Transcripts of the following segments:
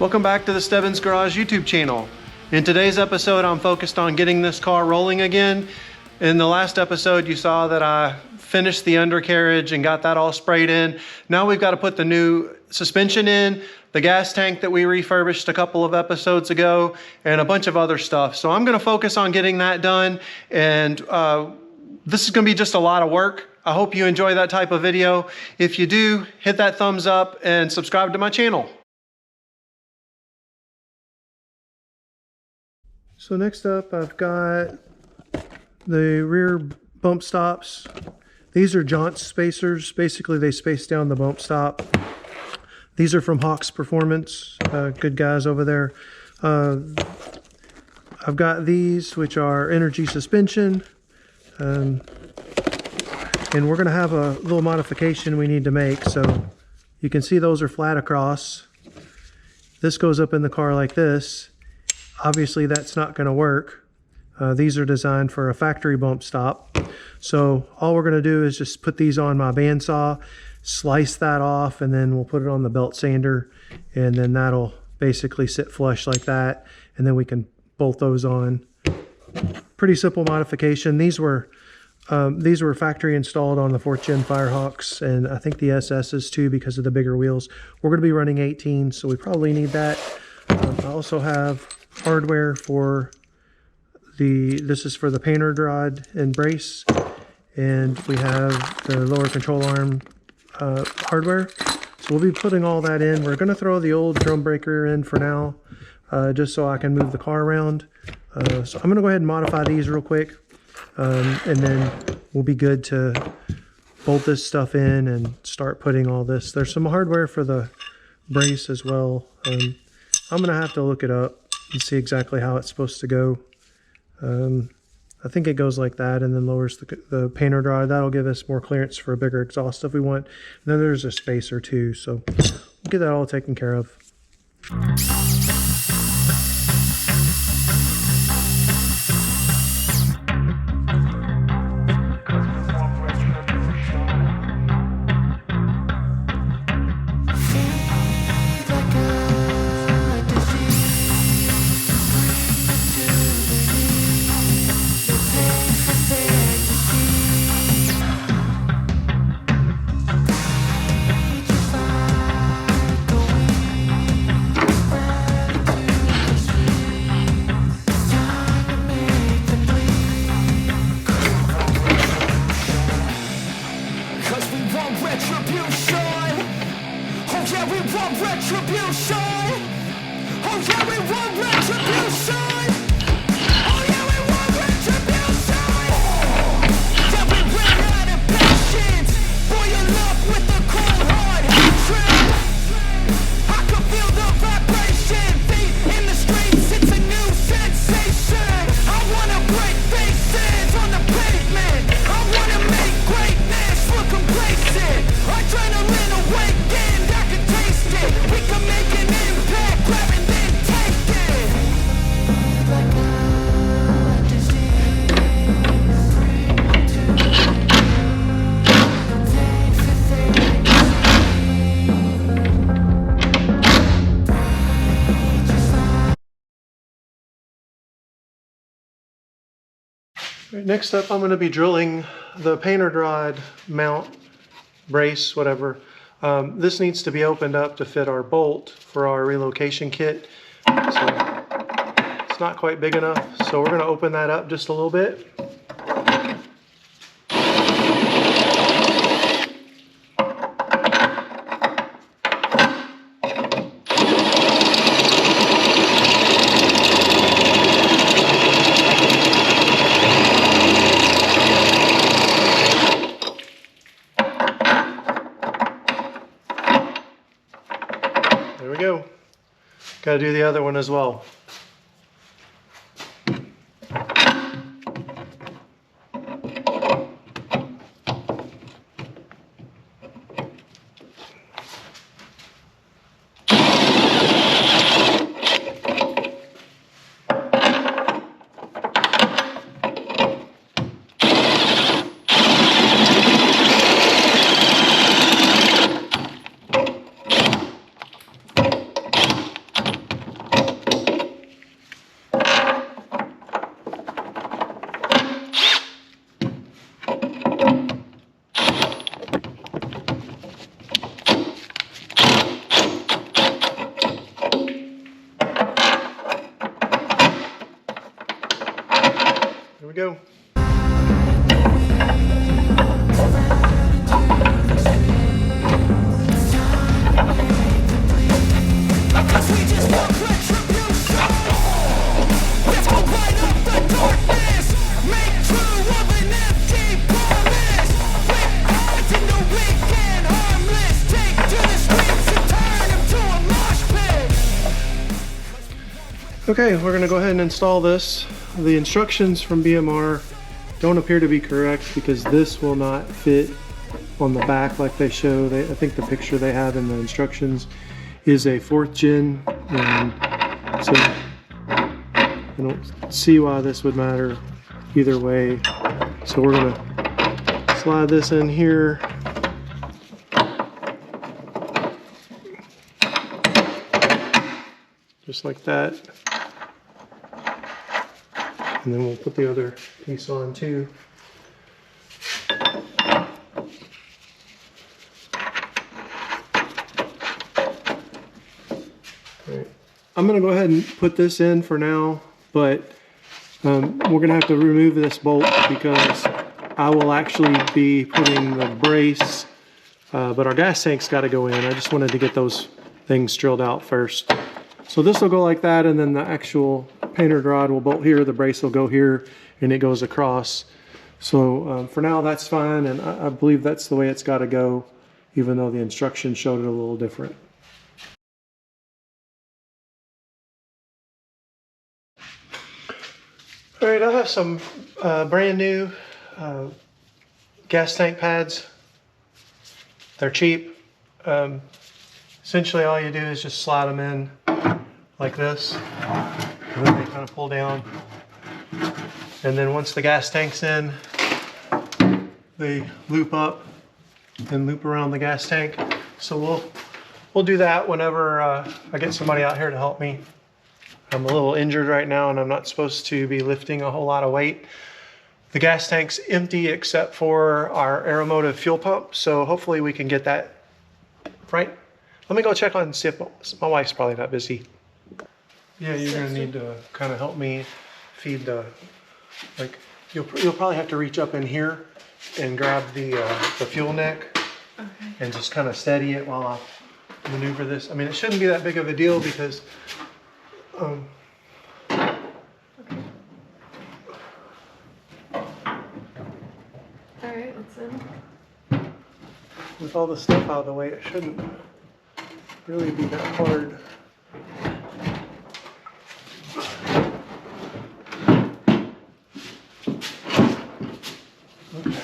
Welcome back to the Stebbins Garage YouTube channel. In today's episode, I'm focused on getting this car rolling again. In the last episode, you saw that I finished the undercarriage and got that all sprayed in. Now we've got to put the new suspension in, the gas tank that we refurbished a couple of episodes ago, and a bunch of other stuff. So I'm going to focus on getting that done, and this is going to be just a lot of work. I hope you enjoy that type of video. If you do, hit that thumbs up and subscribe to my channel. So next up, I've got the rear bump stops. These are jaunt spacers. Basically, they space down the bump stop. These are from Hawks Performance, good guys over there. I've got these, which are energy suspension. And we're gonna have a little modification we need to make. So you can see those are flat across. This goes up in the car like this. Obviously that's not going to work. These are designed for a factory bump stop. So all we're going to do is just put these on my bandsaw, slice that off, and then we'll put it on the belt sander, and then that'll basically sit flush like that, and then we can bolt those on. Pretty simple modification. These were factory installed on the 4th Gen Firehawks, and I think the SS's too because of the bigger wheels. We're going to be running 18, so we probably need that. I also have hardware for this is for the panhard rod and brace, and we have the lower control arm hardware. So we'll be putting all that in. We're going to throw the old drum breaker in for now, just so I can move the car around. So I'm going to go ahead and modify these real quick, and then we'll be good to bolt this stuff in and start putting all this. There's some hardware for the brace as well. I'm going to have to look it up and see exactly how it's supposed to go. I think it goes like that and then lowers the panhard rod. That'll give us more clearance for a bigger exhaust if we want. And then there's a spacer too, so we'll get that all taken care of. Next up, I'm going to be drilling the panhard rod mount, brace, whatever. This needs to be opened up to fit our bolt for our relocation kit. So it's not quite big enough, so we're going to open that up just a little bit. There we go. Got to do the other one as well. Here we go. Okay, we're gonna go ahead and install this. The instructions from BMR don't appear to be correct because this will not fit on the back like they show. I think the picture they have in the instructions is a 4th gen, and so I don't see why this would matter either way. So we're gonna slide this in here. Just like that. And then we'll put the other piece on too. Right. I'm gonna go ahead and put this in for now, but we're gonna have to remove this bolt because I will actually be putting the brace, but our gas tank's gotta go in. I just wanted to get those things drilled out first. So this will go like that, and then the actual panhard rod will bolt here, the brace will go here, and it goes across. So for now that's fine, and I believe that's the way it's got to go, even though the instructions showed it a little different. All right, I have some brand new gas tank pads. They're cheap. Essentially all you do is just slide them in like this, and then they kind of pull down. And then once the gas tank's in, they loop up and loop around the gas tank. So we'll do that whenever I get somebody out here to help me. I'm a little injured right now and I'm not supposed to be lifting a whole lot of weight. The gas tank's empty except for our Aeromotive fuel pump, so hopefully we can get that right. Let me go check on and see if my wife's probably not busy. Yeah, you're gonna need to kind of help me feed the, like, you'll probably have to reach up in here and grab the fuel neck. Okay. And just kind of steady it while I maneuver this. I mean, it shouldn't be that big of a deal because Okay. Alright, it's in. With all the stuff out of the way, it shouldn't really be that hard. Okay.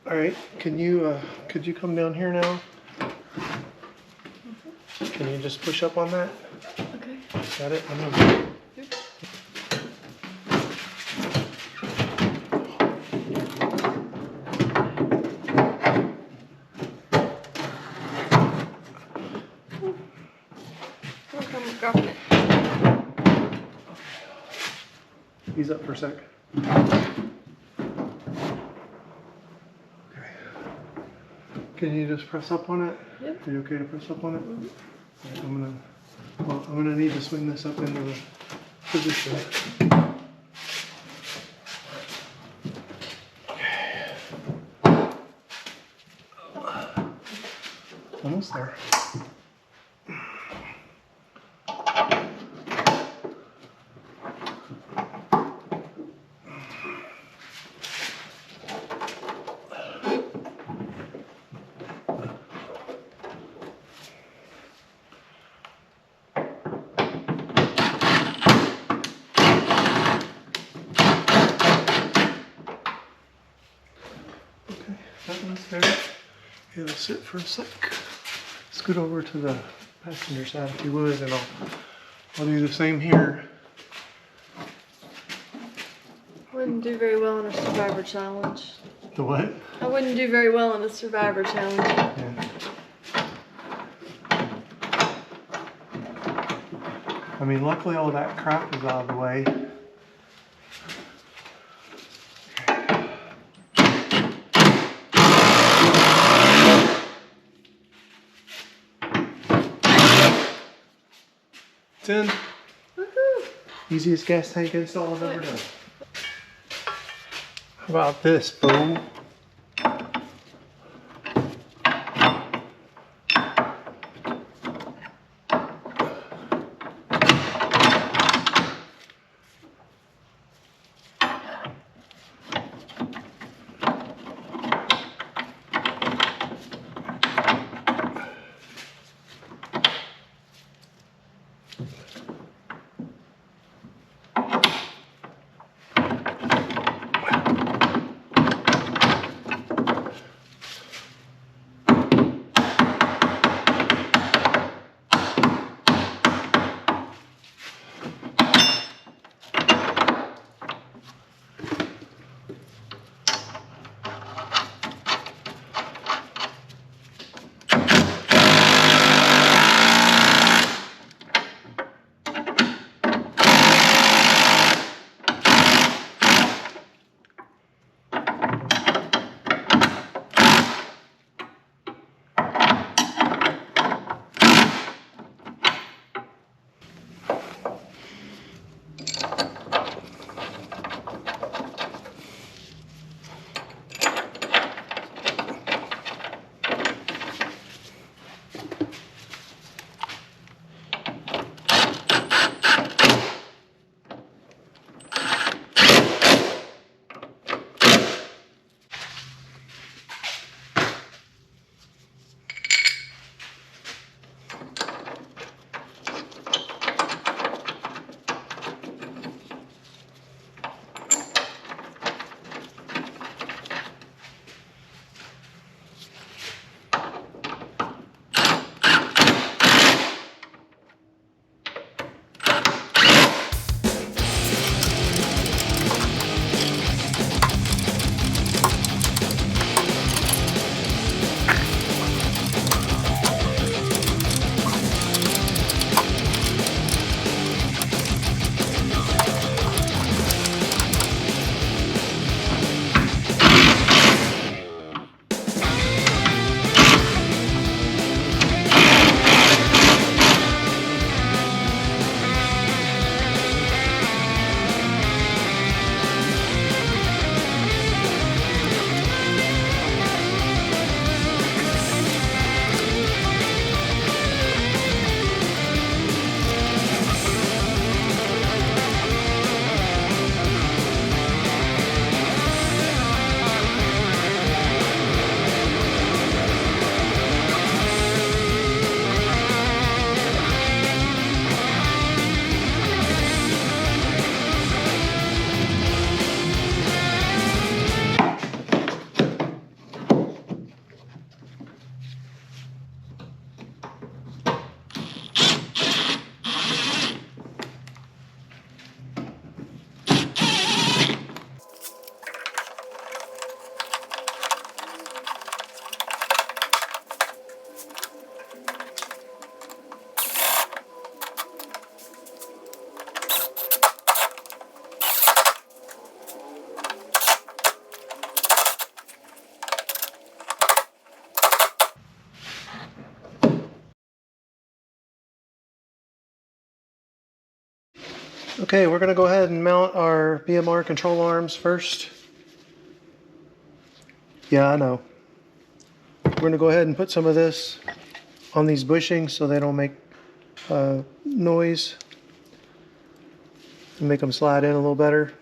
All right, could you come down here now? Can you just push up on that? Okay. Got it? I'm gonna... Yep. Ease up for a sec. Okay. Can you just press up on it? Yep. Are you okay to press up on it? Mm-hmm. Right, I'm gonna need to swing this up into the position. Okay. Almost there. That one's there. It'll sit for a sec. Scoot over to the passenger side if you would, and I'll do the same here. Wouldn't do very well in a survivor challenge. The what? I wouldn't do very well in a survivor challenge. Yeah. I mean, luckily all that crap is out of the way. It's in. Woohoo! Easiest gas tank install I've ever done. How about this, boom? Okay, we're going to go ahead and mount our BMR control arms first. Yeah, I know. We're going to go ahead and put some of this on these bushings so they don't make noise. And make them slide in a little better.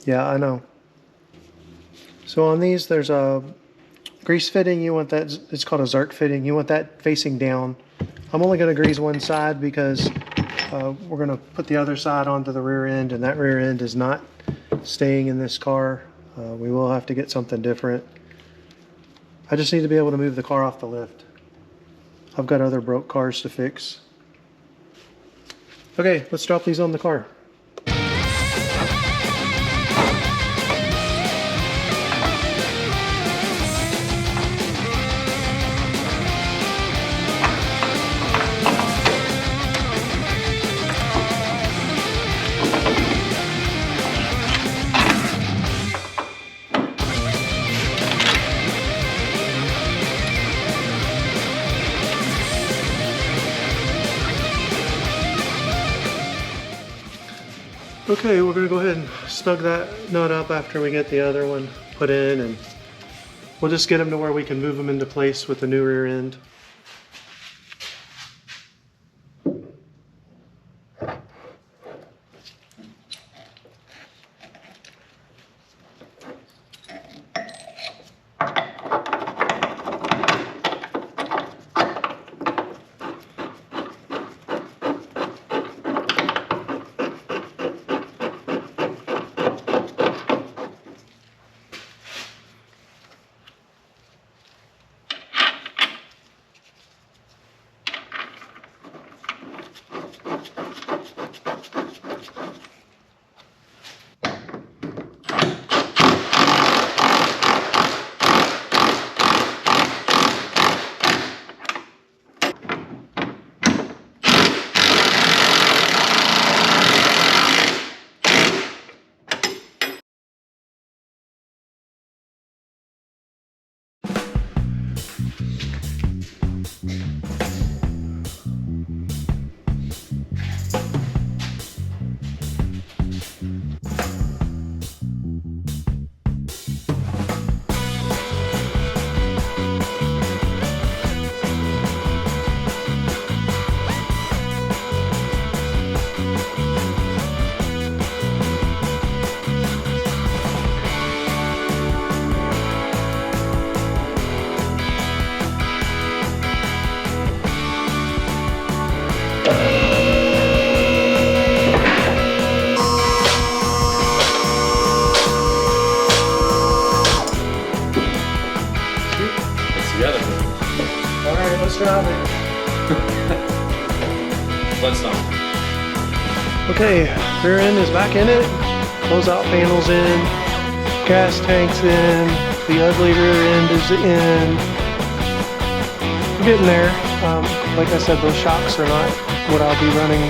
Yeah, I know. So on these, there's a grease fitting. You want that, it's called a Zerk fitting. You want that facing down. I'm only going to grease one side because we're going to put the other side onto the rear end, and that rear end is not staying in this car. We will have to get something different. I just need to be able to move the car off the lift. I've got other broke cars to fix. Okay, let's drop these on the car. Okay, we're gonna go ahead and snug that nut up after we get the other one put in, and we'll just get them to where we can move them into place with the new rear end. Let's drive it. Let's not. Okay, rear end is back in it. Closeout panels in. Gas tanks in. The ugly rear end is in. We're getting there. Like I said, those shocks are not what I'll be running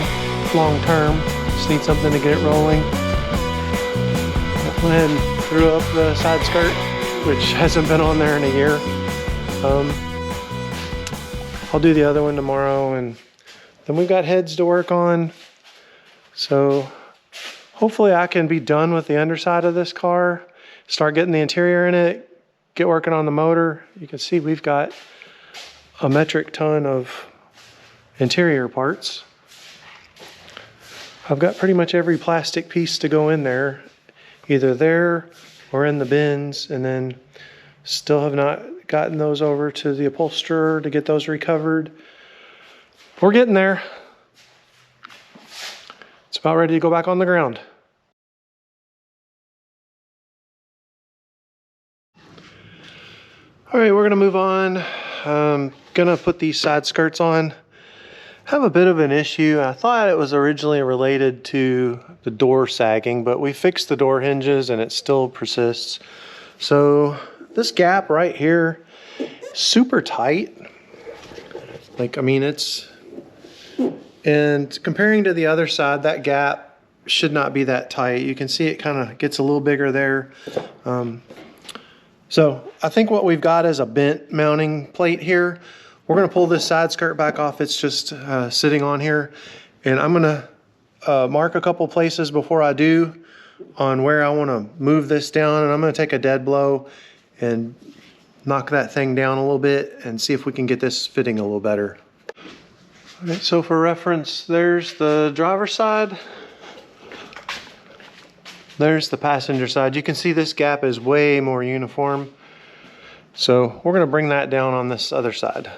long term. Just need something to get it rolling. I went ahead and threw up the side skirt, which hasn't been on there in a year. I'll do the other one tomorrow, and then we've got heads to work on. So hopefully I can be done with the underside of this car, start getting the interior in it, get working on the motor. You can see we've got a metric ton of interior parts. I've got pretty much every plastic piece to go in there, either there or in the bins, and then still have not gotten those over to the upholsterer to get those recovered. We're getting there. It's about ready to go back on the ground. All right, we're gonna move on. Gonna put these side skirts on. Have a bit of an issue. I thought it was originally related to the door sagging, but we fixed the door hinges and it still persists. So this gap right here, super tight. Like, I mean, and comparing to the other side, that gap should not be that tight. You can see it kind of gets a little bigger there. So I think what we've got is a bent mounting plate here. We're gonna pull this side skirt back off. It's just sitting on here. And I'm gonna mark a couple places before I do on where I wanna move this down. And I'm gonna take a dead blow and knock that thing down a little bit and see if we can get this fitting a little better. All right, so for reference, there's the driver's side. There's the passenger side. You can see this gap is way more uniform. So we're gonna bring that down on this other side.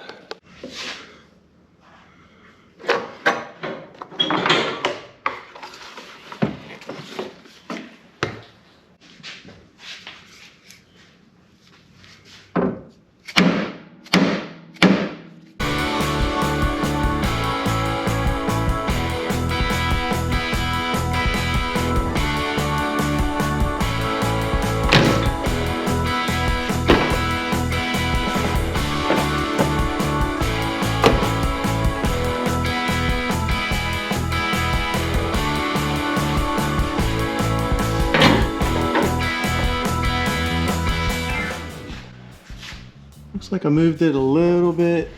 Looks like I moved it a little bit.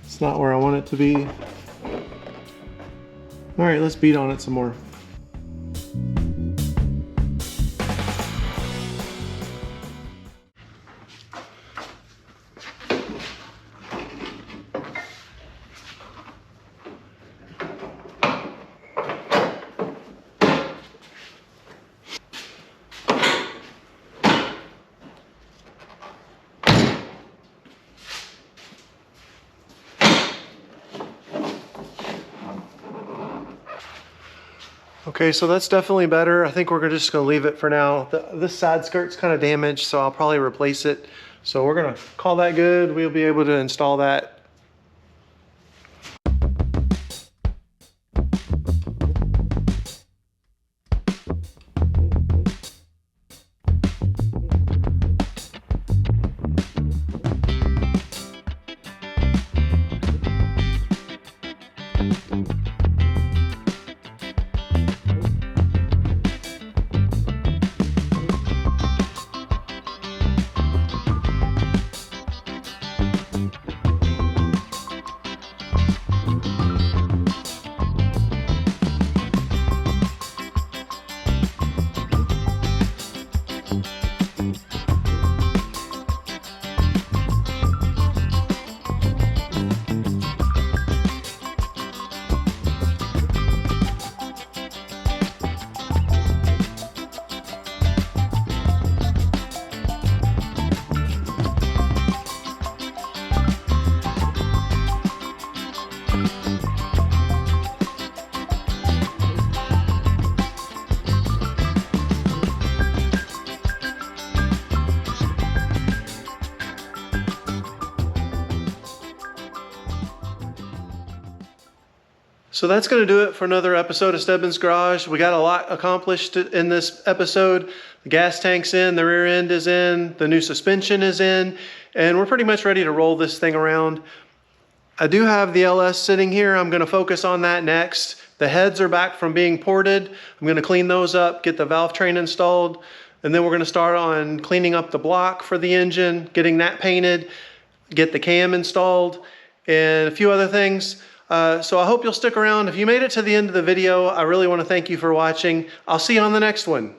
It's not where I want it to be. All right, let's beat on it some more. Okay, so that's definitely better. I think we're just gonna leave it for now. This side skirt's kind of damaged, so I'll probably replace it. So we're gonna call that good. We'll be able to install that. So that's going to do it for another episode of Stebbins Garage. We got a lot accomplished in this episode. The gas tank's in, the rear end is in, the new suspension is in, and we're pretty much ready to roll this thing around. I do have the LS sitting here. I'm going to focus on that next. The heads are back from being ported. I'm going to clean those up, get the valve train installed, and then we're going to start on cleaning up the block for the engine, getting that painted, get the cam installed, and a few other things. So I hope you'll stick around. If you made it to the end of the video, I really want to thank you for watching. I'll see you on the next one.